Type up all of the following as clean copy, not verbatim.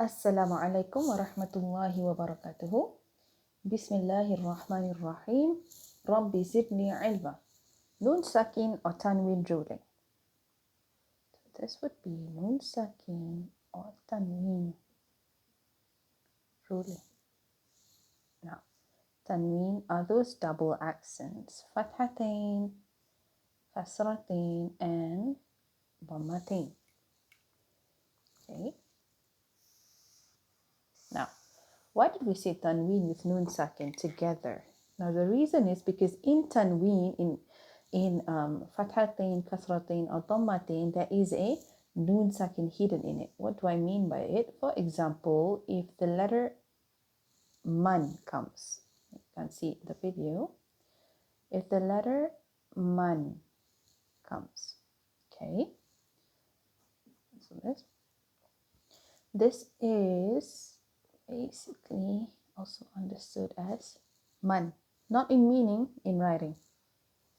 Assalamu alaikum wa rahmatullahi wa barakatuhu. Bismillahirrahmanirrahim. Rabbi zidni ilma. Nun sakin or tanween ruling. So this would be nun sakin or tanween ruling. Now, tanween are those double accents. Fathatain, kasratain, and dhammatain. Okay. Now, why did we say tanween with nun sakin together? Now, the reason is because in tanween, in fathatain, kasratain, or dhammatain, there is a nun sakin hidden in it. What do I mean by it? For example, if the letter man comes, you can see the video. If the letter man comes, okay, so this is basically also understood as man, not in meaning, in writing.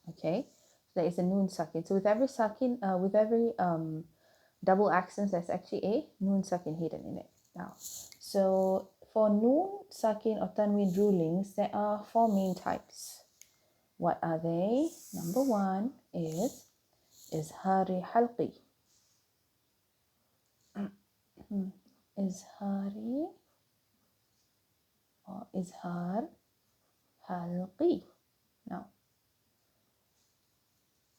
Okay, there is a nun sakin. So with every sakin, with every double accent, there's actually a nun sakin hidden in it. Now, so for nun sakin or tanween rulings, there are four main types. What are they? Number one is izhari halqi. Izhari or izhar halqi. Now,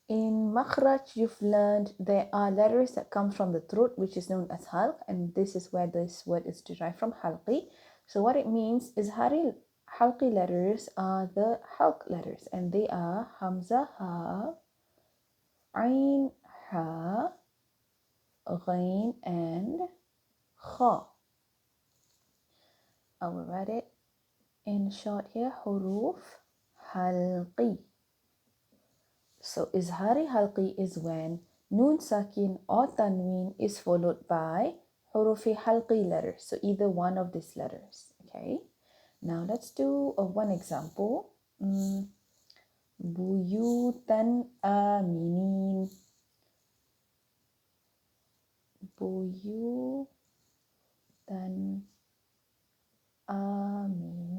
in makhraj, you've learned there are letters that come from the throat, which is known as halq, and this is where this word is derived from, halqi. So what it means is halqi letters are the halq letters, and they are hamza, ha, ain, ha, ghain, and kha. I will write it in short here, huruf halqi. So izhari halqi is when nun sakin or tanween is followed by hurufi halqi letters. So either one of these letters. Okay. Now let's do one example. Buyutan aminin. Buyutan aminin.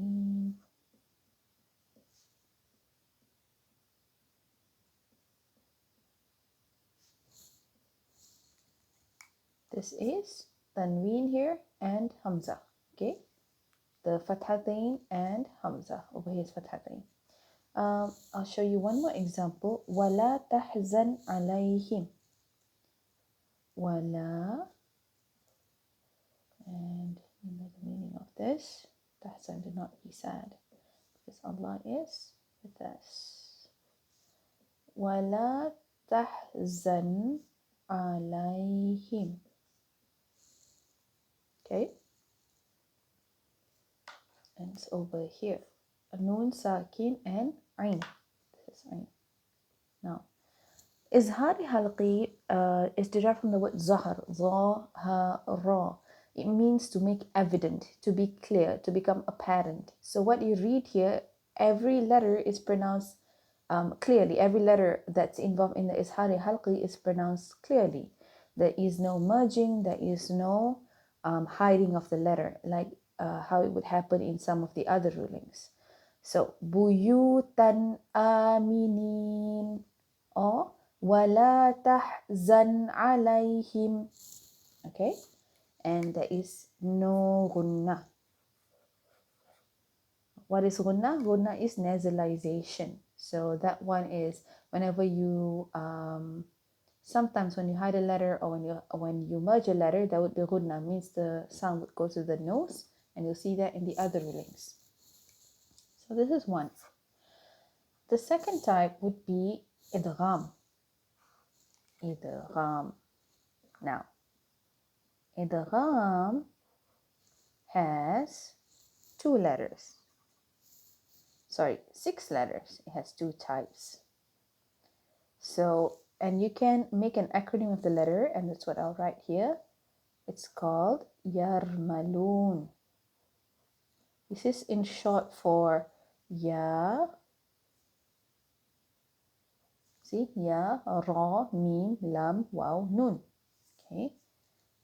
This is tanween here and hamza. Okay, the fathatain and hamza. Over here is fathatain. I'll show you one more example. Wala tahzan alayhim. Wala, and you know the meaning of this. Tahzan, do not be sad, because Allah is with us. Wala tahzan alayhim. Okay, and it's over here. Nun sakin and ain. This is ain. Now, izhari halqi is derived from the word zahar, ra. It means to make evident, to be clear, to become apparent. So what you read here, every letter is pronounced clearly. Every letter that's involved in the izhari halqi is pronounced clearly. There is no merging, there is no hiding of the letter, like how it would happen in some of the other rulings. So, buyutan aminin, or wala tahzan alayhim. Okay, and there is no gunna. What is gunna? Gunna is nasalization. So that one is whenever you sometimes when you hide a letter or when you merge a letter, that would be gunna, means the sound would go to the nose, and you'll see that in the other rulings. So this is one. The second type would be idgham. Idgham. Now, idgham has 2 letters. Sorry, 6 letters. It has 2 types. So, and you can make an acronym of the letter, and that's what I'll write here. It's called yarmalun. This is in short for ya. See, ya, ra, mim, lam, waw, nun. Okay,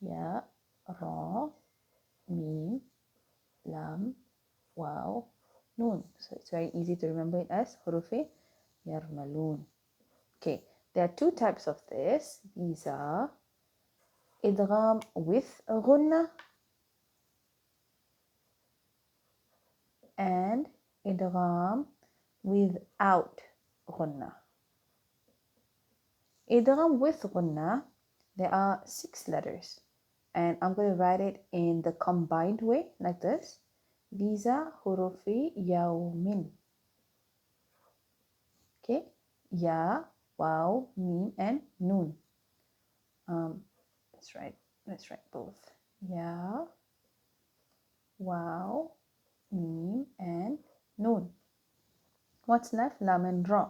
ya, ra, it's very easy to remember it as hurufi yarmalun. Okay, there are two types of this. These are idgham with ghunna and idgham without ghunna. Idgham with ghunna, there are 6 letters, and I'm going to write it in the combined way like this. These are hurufi yawmin. Okay, ya, waw, mim, and noon. Let's write both. Ya, waw, mim, and noon. What's left? Lam and ra.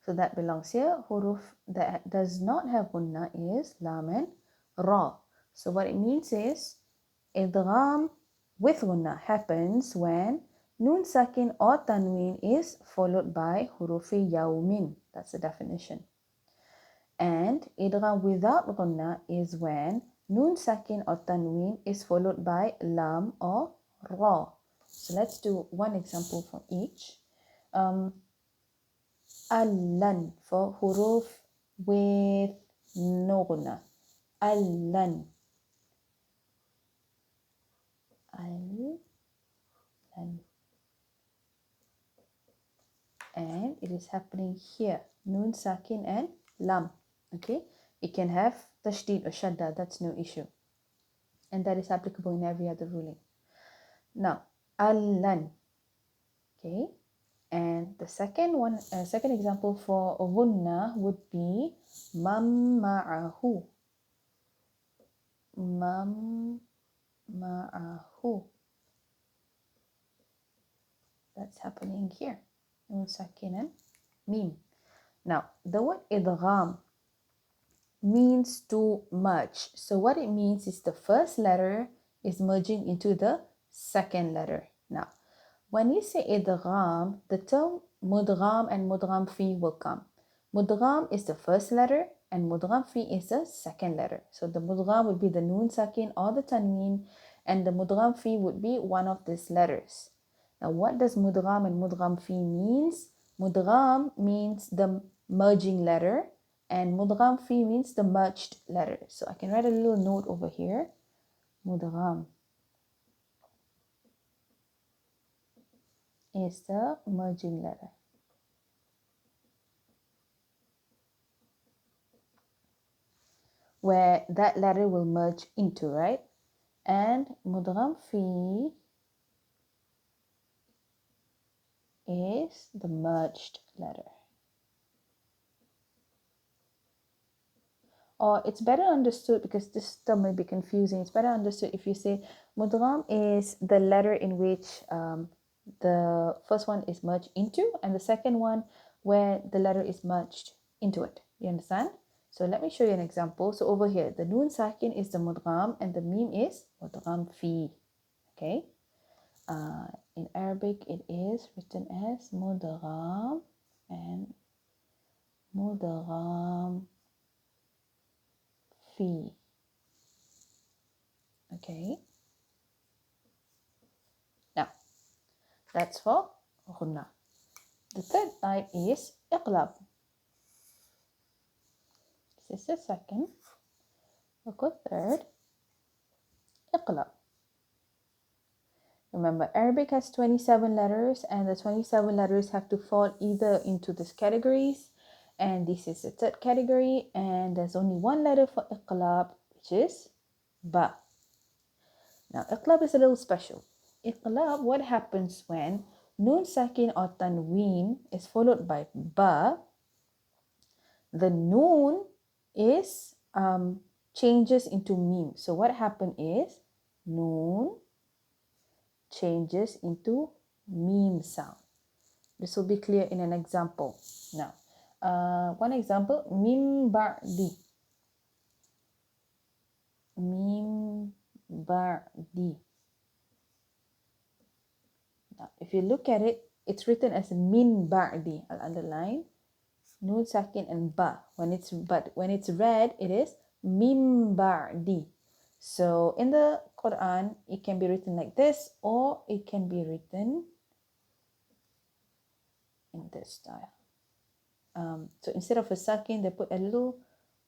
So that belongs here. Huruf that does not have gunna is lam and ra. So what it means is idgham with gunna happens when nun sakin or tanween is followed by hurufi yawmin. That's the definition. And idgham without gunna is when nun sakin or tanween is followed by lam or ra. So let's do one example for each. Allan for huruf with no gunna. Allan. Allan. And it is happening here. Nun sakin and lam. Okay. It can have tashdid or shadda. That's no issue. And that is applicable in every other ruling. Now, allan. Okay. And the second example for gunna would be mam ma'ahu. Mam ma'ahu. That's happening here. Nun sakin and mim. Now, the word idgham means to merge. So what it means is the first letter is merging into the second letter. Now, when you say idgham, the term mudgham and mudgham fi will come. Mudgham is the first letter and mudgham fi is the second letter. So the mudgham would be the nun sakin or the tanween, and the mudgham fi would be one of these letters. Now, what does mudgham and mudgham fi means? Mudgham means the merging letter and mudgham fi means the merged letter. So I can write a little note over here. Mudgham is the merging letter. Where that letter will merge into, right? And mudgham fi is the merged letter. Or it's better understood, because this term may be confusing, it's better understood if you say mudgham is the letter in which the first one is merged into and the second one where the letter is merged into it. You understand? So let me show you an example. So over here, the nun sakin is the mudgham and the mim is mudgham fi. Okay. In Arabic, it is written as mudgham and mudgham fi. Okay. Now, that's for ghunna. The third type is iqlab. This is the second. Look at third. Iqlab. Remember, Arabic has 27 letters, and the 27 letters have to fall either into these categories, and this is the third category, and there's only one letter for iqlab, which is ba. Now, iqlab is a little special. Iqlab, what happens when nun sakin or tanween is followed by ba? The noon is changes into mim. So what happened is noon changes into mim sound. This will be clear in an example. Now, one example, mim ba'di. Mim ba'di. Now, if you look at it, it's written as min ba'di. I'll underline nun sakin and ba. When it's read, it is mim ba'di. So in the Quran, it can be written like this, or it can be written in this style. So instead of a sakin, they put a little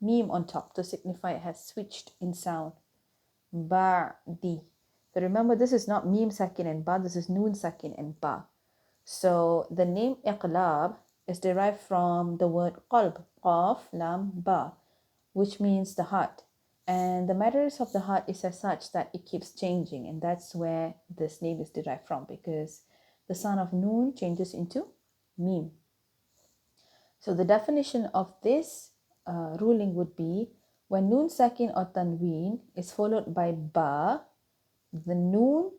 meme on top to signify it has switched in sound. Ba'di. So remember, this is not meme sakin and ba, this is noon sakin and ba. So the name iqlab is derived from the word qalb, qaf, lam, ba, which means the heart. And the matters of the heart is as such that it keeps changing, and that's where this name is derived from, because the sound of noon changes into meme. So the definition of this ruling would be when noon sakin or tanween is followed by ba, the noon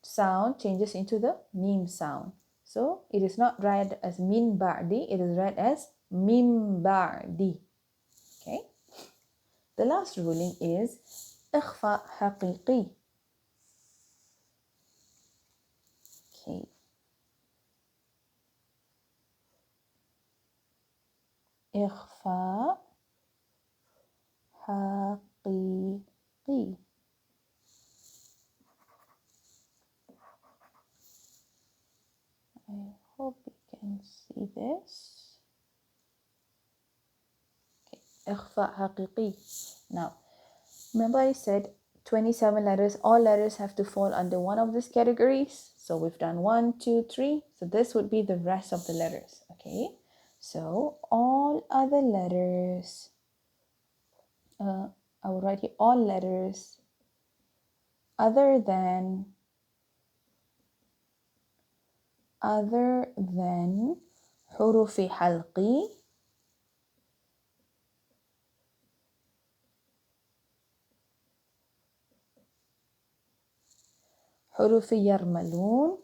sound changes into the meme sound. So it is not read as min ba'di, it is read as mim ba'di. Okay. The last ruling is ikhfa haqiqi. Okay. Ikhfa haqiqi. I hope you can see this. Okay. Ikhfa haqiqi. Now, remember I said 27 letters, all letters have to fall under one of these categories. So we've done 1, 2, 3. So this would be the rest of the letters. Okay. So all other letters, I will write here all letters other than حروف حلقي حروف يرملون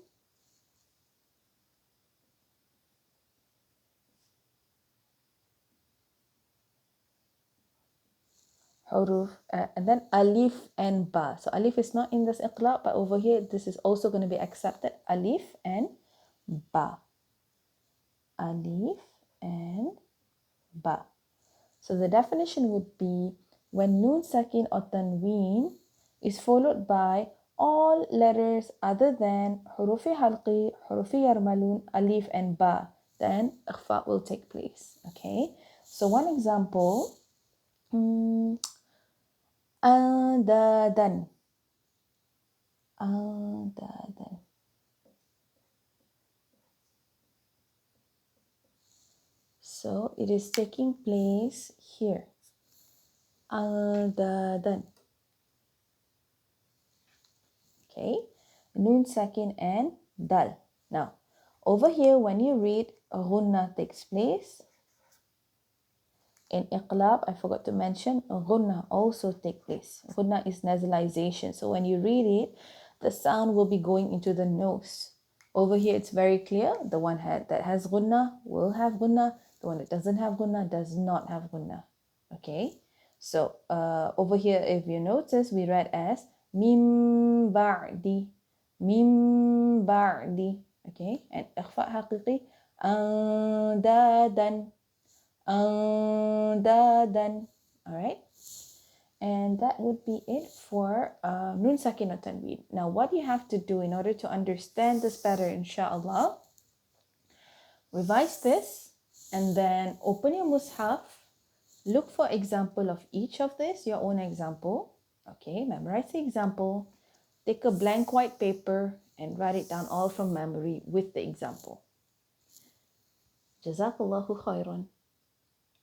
حروف and then alif and ba. So alif is not in this iqlab, but over here this is also going to be accepted. Alif and ba. Alif and ba. So the definition would be when noon sakin or tanween is followed by all letters other than hurufi halqi, hurufi yarmalun, alif and ba, then ikhfa will take place. Okay. So one example, adadan. Adadan. So it is taking place here. Adadan. Okay, noon sakin and dal. Now, over here when you read ghunna takes place, in iqlab, I forgot to mention, ghunna also take place. Ghunna is nasalization. So when you read it, the sound will be going into the nose. Over here, it's very clear. The one that has ghunna will have ghunna. The one that doesn't have ghunna does not have ghunna. Okay. So over here, if you notice, we read as mim ba'di. Mim ba'di. Okay. And ikhfa haqiqi. Dadan. Dadan. All right. And that would be it for Nun Sakin or Tanween. Now, what you have to do in order to understand this better, inshallah, revise this and then open your mushaf, look for example of each of this, your own example. Okay, memorize the example, take a blank white paper and write it down all from memory with the example. Jazakallahu khairan.